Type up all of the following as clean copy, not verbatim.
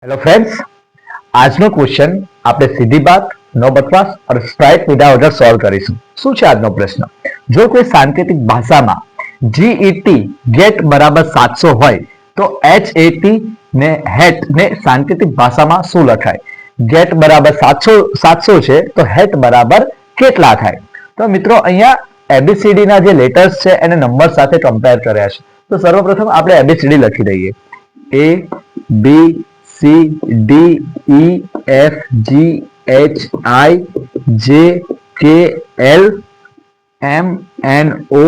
Hello friends, आज no question આપણે સીધી બાત, નો બકવાસ और સ્ટ્રાઇક વિધાઉટ ઓર્ડર સોલ્વ કરીશું. શું છે આજનો પ્રશ્ન? જો કોઈ સાંકેતિક ભાષામાં GET ગેટ બરાબર 700 હોય તો HAT ને હેટ ને સાંકેતિક ભાષામાં શું લખાય? ગેટ બરાબર 700 છે તો હેટ બરાબર કેટલા થાય? તો મિત્રો અહીંયા ABCD ના જે લેટર્સ છે એને નંબર સાથે કમ્પેર કર્યા છે. તો સર્વપ્રથમ આપણે ABCD લખી દઈએ. A B C D E F G H I J K L M N O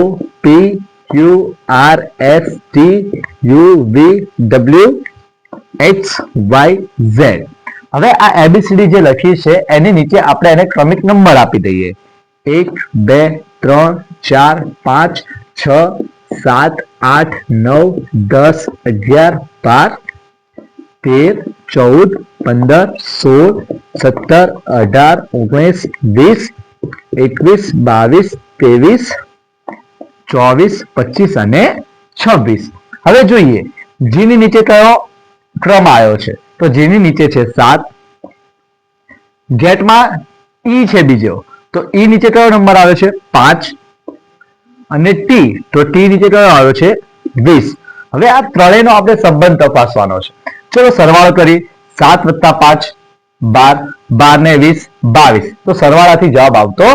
P Q R S T U V W X Y Z. હવે આ ABCD જે લખી છે એની નીચે આપણે એને ક્રમિક નંબર આપી દઈએ. 1 2 3 4 5 6 7 8 9 10 11 12 13 14 15 16 17 18 19 20 21 22 23 24 25 અને 26. હવે જોઈએ જી ની નીચે કયો ક્રમ આવ્યો છે. તો જી ની નીચે છે 7. ગેટમાં ઈ છે બીજો, તો ઈ નીચે કયો નંબર આવે છે? 5. અને ટી, તો ટી નીચે કયો આવ્યો છે? 20. હવે આ ત્રણેયનો આપણે સંબંધ તપાસવાનો છે. ચલો સરવાળો કરી. 7 + 5 12, 12 ને 20 22. તો સરવાળાથી જવાબ આવતો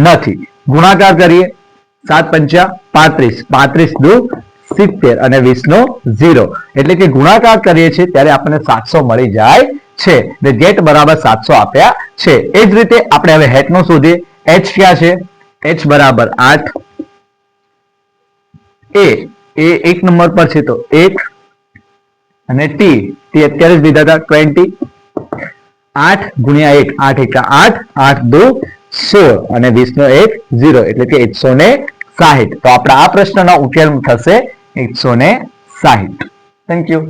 નથી. ગુણાકાર કરીએ. 7 × 5 = 35, 35 દુ 70 અને 20 નો 0. એટલે કે ગુણાકાર કરીએ છીએ ત્યારે આપણને 700 મળી જાય છે. એટલે ગેટ બરાબર 700 આપ્યા છે. એ જ રીતે આપણે હવે હેટ નો શોધીએ. h ક્યાં છે? h બરાબર 8. એ એક નંબર પર છે તો 1 અને ટી અત્યારે જ લીધા હતા 20. 8 × 1 8 × 8 8 દુ 16 અને 20 નો 1 0 એટલે કે 160. તો આપણા આ પ્રશ્નનો ઉકેલ થશે 160. Thank you.